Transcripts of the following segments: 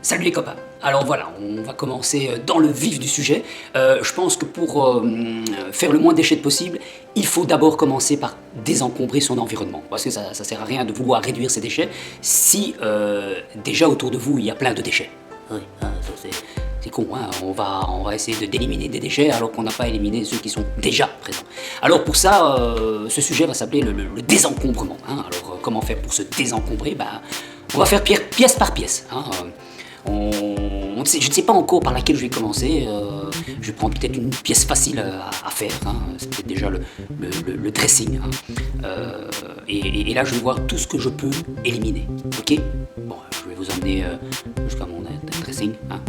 Salut les copains. Alors voilà, on va commencer dans le vif du sujet. Je pense que pour faire le moins de déchets possible, il faut d'abord commencer par désencombrer son environnement. Parce que ça sert à rien de vouloir réduire ses déchets si déjà autour de vous il y a plein de déchets. Oui, c'est con, hein. On va essayer d'éliminer des déchets alors qu'on n'a pas éliminé ceux qui sont déjà présents. Alors pour ça, ce sujet va s'appeler le désencombrement. Hein. Alors comment faire pour se désencombrer? On va faire pièce par pièce. Hein. Je ne sais pas encore par laquelle je vais commencer. Je vais prendre peut-être une pièce facile à faire. Hein. C'est peut-être déjà le dressing. Hein. Et là, je vais voir tout ce que je peux éliminer. Ok? Bon, je vais vous emmener jusqu'à mon dressing. Hein.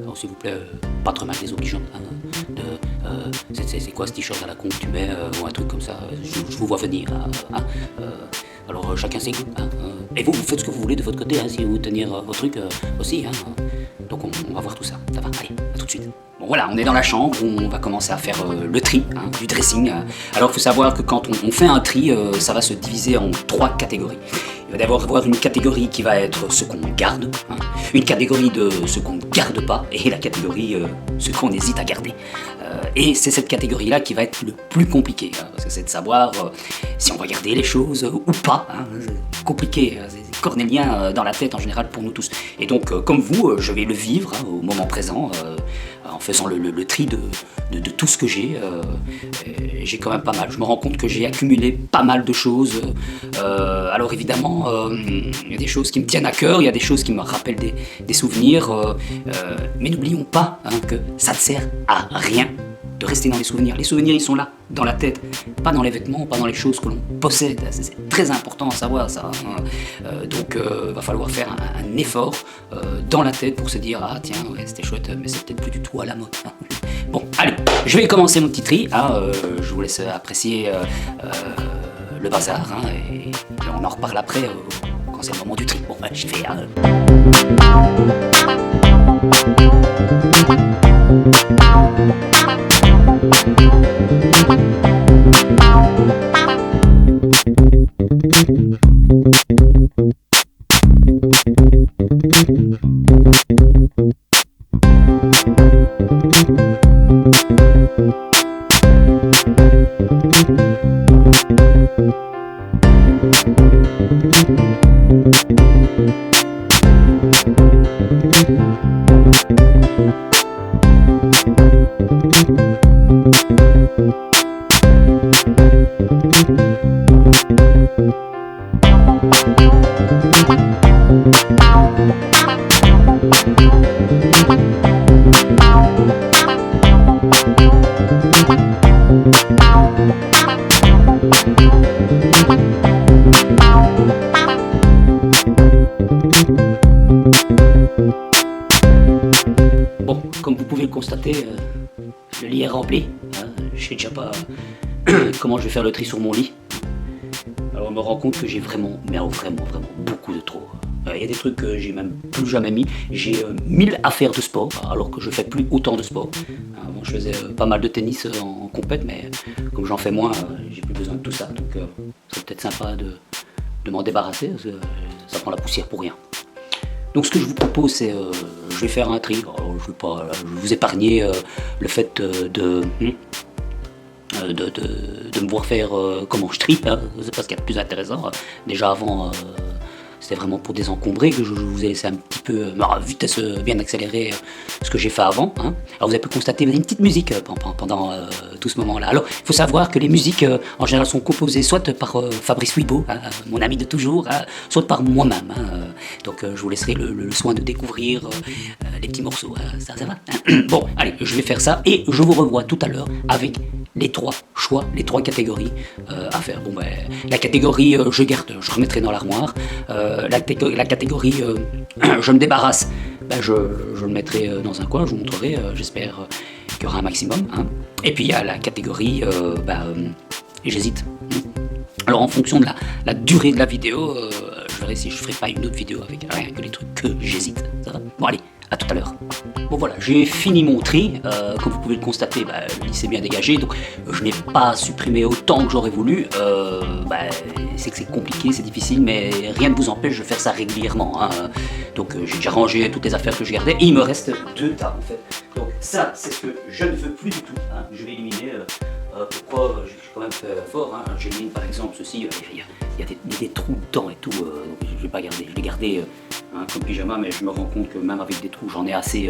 Alors, s'il vous plaît, pas trop mal les obligeants. Hein. C'est quoi ce t-shirt à la con que tu mets ou un truc comme ça? Je vous vois venir. Hein. Alors chacun ses goûts. Hein. Et vous faites ce que vous voulez de votre côté, hein, si vous tenir vos trucs aussi. Hein. Donc on va voir tout ça. Ça va? Allez, à tout de suite. Bon voilà, on est dans la chambre, on va commencer à faire le tri, hein, du dressing. Alors il faut savoir que quand on fait un tri, ça va se diviser en 3 catégories. Il va d'abord avoir une catégorie qui va être ce qu'on garde, hein, une catégorie de ce qu'on ne garde pas, et la catégorie ce qu'on hésite à garder. Et c'est cette catégorie-là qui va être le plus compliqué, hein, parce que c'est de savoir si on va garder les choses ou pas. Hein, c'est compliqué, c'est cornélien dans la tête en général pour nous tous. Et donc, comme vous, je vais le vivre hein, au moment présent, en faisant le tri de tout ce que j'ai. J'ai quand même pas mal. Je me rends compte que j'ai accumulé pas mal de choses. Alors évidemment, il y a des choses qui me tiennent à cœur, il y a des choses qui me rappellent des souvenirs. Mais n'oublions pas hein, que ça ne sert à rien de rester dans les souvenirs. Les souvenirs, ils sont là, dans la tête, pas dans les vêtements, pas dans les choses que l'on possède. C'est très important à savoir ça. Hein. Donc, va falloir faire un effort dans la tête pour se dire ah tiens, ouais, c'était chouette, mais c'est peut-être plus du tout à la mode. Hein. Bon, allez, je vais commencer mon petit tri. Hein, je vous laisse apprécier le bazar, hein, et on en reparle après quand c'est le moment du tri. Bon, j'y vais. Hein. Bon, comme vous pouvez le constater, le lit est rempli. Hein. Je sais déjà pas comment je vais faire le tri sur mon lit. Alors je me rends compte que j'ai vraiment beaucoup de trop. Il y a des trucs que j'ai même plus jamais mis. J'ai 1000 affaires de sport, alors que je fais plus autant de sport. Avant je faisais pas mal de tennis en compète, mais comme j'en fais moins, j'ai plus besoin de tout ça. Donc c'est peut-être sympa de m'en débarrasser, parce que ça prend la poussière pour rien. Donc ce que je vous propose, c'est je vais faire un tri. Alors, je vais vous épargner le fait de me voir faire comment je trie, hein. C'est pas ce qu'il y a de plus intéressant. Déjà avant, c'était vraiment pour désencombrer que je vous ai laissé un petit peu à vitesse bien accélérée ce que j'ai fait avant. Hein. Alors vous avez pu constater une petite musique pendant tout ce moment-là. Alors il faut savoir que les musiques en général sont composées soit par Fabrice Wibo, hein, mon ami de toujours, hein, soit par moi-même. Hein. Donc je vous laisserai le soin de découvrir les petits morceaux. Hein. Ça va hein. Bon, allez, je vais faire ça et je vous revois tout à l'heure avec les 3 choix, les 3 catégories à faire. Bon, la catégorie je garde, je remettrai dans l'armoire. La catégorie je me débarrasse, je le mettrai dans un coin, je vous montrerai, j'espère qu'il y aura un maximum. Hein. Et puis il y a la catégorie j'hésite. Alors en fonction de la durée de la vidéo, je verrai si je ferai pas une autre vidéo avec rien que les trucs que j'hésite. Ça va ? Bon allez, À tout à l'heure. Bon voilà, j'ai fini mon tri. Comme vous pouvez le constater, il s'est bien dégagé, donc je n'ai pas supprimé autant que j'aurais voulu. C'est que c'est compliqué, c'est difficile, mais rien ne vous empêche de faire ça régulièrement. Hein. Donc j'ai déjà rangé toutes les affaires que je gardais, et il me reste 2 tas en fait. Donc ça, c'est ce que je ne veux plus du tout. Hein. Je vais éliminer. Pourquoi j'ai quand même fait fort. Hein. J'élimine par exemple ceci. Il y a des trous dedans et tout. Je ne vais pas garder. Je l'ai gardé comme pyjama, mais je me rends compte que même avec des trous, j'en ai assez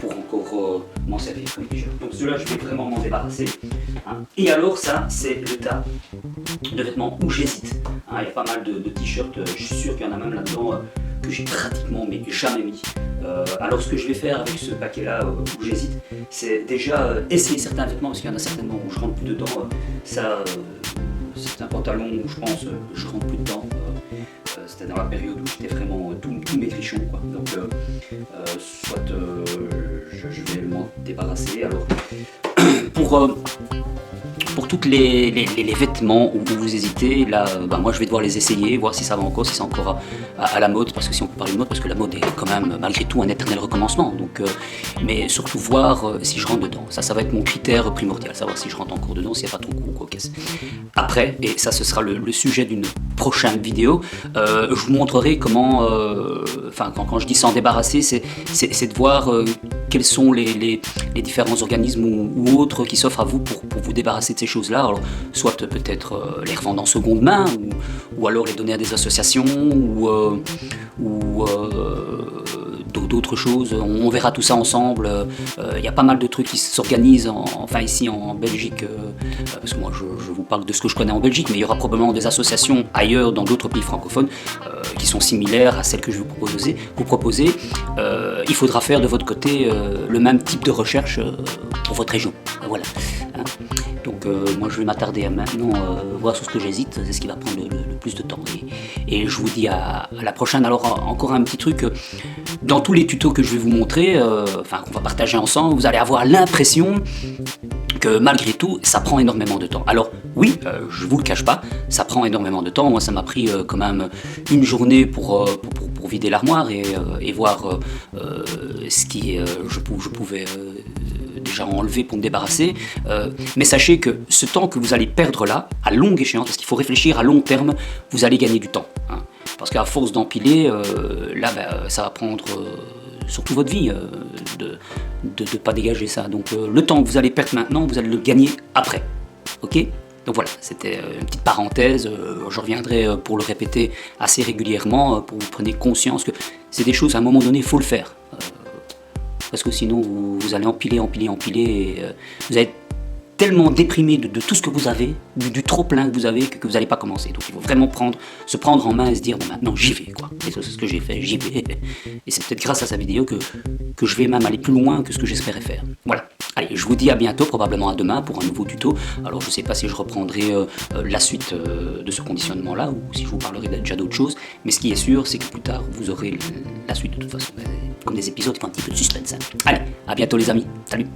pour encore m'en servir comme pyjama. Donc ceux-là, je vais vraiment m'en débarrasser. Hein. Et alors ça, c'est le tas de vêtements où j'hésite. Hein. Il y a pas mal de t-shirts. Je suis sûr qu'il y en a même là-dedans que j'ai pratiquement mais jamais mis. Alors ce que je vais faire avec ce paquet-là où j'hésite, c'est déjà essayer certains vêtements, parce qu'il y en a certainement où je rentre plus dedans. C'est un pantalon où je pense je rentre plus dedans. C'était dans la période où j'étais vraiment tout maigrichon, quoi. Donc soit je vais m'en débarrasser. Alors pour tous les vêtements où vous hésitez, là, moi je vais devoir les essayer, voir si ça va encore, si c'est encore à la mode, parce que si on peut parler de mode, parce que la mode est quand même malgré tout un éternel recommencement. Donc, mais surtout voir si je rentre dedans. Ça va être mon critère primordial, savoir si je rentre encore dedans, s'il n'y a pas trop de quoi caisse. Après, et ça ce sera le sujet d'une prochaine vidéo, je vous montrerai comment, quand je dis s'en débarrasser, c'est de voir quels sont les différents organismes ou autres qui s'offrent à vous pour vous débarrasser de ces choses-là. Alors, soit peut-être les revendre en seconde main, ou alors les donner à des associations, ou d'autres choses. On verra tout ça ensemble. Il y a pas mal de trucs qui s'organisent, ici en Belgique, parce que moi je vous parle de ce que je connais en Belgique, mais il y aura probablement des associations ailleurs dans d'autres pays francophones qui sont similaires à celles que je vais vous proposer. Il faudra faire de votre côté le même type de recherche pour votre région. Voilà. Hein. Donc moi je vais m'attarder à maintenant voir sur ce que j'hésite, c'est ce qui va prendre le plus de temps. Et je vous dis à la prochaine. Alors encore un petit truc, dans tous les tutos que je vais vous montrer, qu'on va partager ensemble, vous allez avoir l'impression que malgré tout, ça prend énormément de temps. Alors oui, je vous le cache pas, ça prend énormément de temps. Moi ça m'a pris quand même une journée pour vider l'armoire et voir ce qui je pouvais déjà enlever pour me débarrasser, mais sachez que ce temps que vous allez perdre là, à longue échéance, parce qu'il faut réfléchir à long terme, vous allez gagner du temps. Hein. Parce qu'à force d'empiler, ça va prendre surtout votre vie de ne pas dégager ça. Donc le temps que vous allez perdre maintenant, vous allez le gagner après. Ok ? Donc voilà, c'était une petite parenthèse, je reviendrai pour le répéter assez régulièrement, pour que vous preniez conscience que c'est des choses, à un moment donné, il faut le faire. Parce que sinon vous allez empiler, et vous allez être tellement déprimé de tout ce que vous avez, du trop plein que vous avez, que vous n'allez pas commencer. Donc il faut vraiment se prendre en main et se dire, bon maintenant j'y vais, quoi. Et ça c'est ce que j'ai fait, j'y vais. Et c'est peut-être grâce à sa vidéo que je vais même aller plus loin que ce que j'espérais faire. Voilà. Allez, je vous dis à bientôt, probablement à demain pour un nouveau tuto. Alors je ne sais pas si je reprendrai la suite de ce conditionnement-là, ou si je vous parlerai déjà d'autres choses, mais ce qui est sûr, c'est que plus tard, vous aurez la suite de toute façon. Comme des épisodes qui font un petit peu de suspense. Hein. Allez, à bientôt les amis. Salut.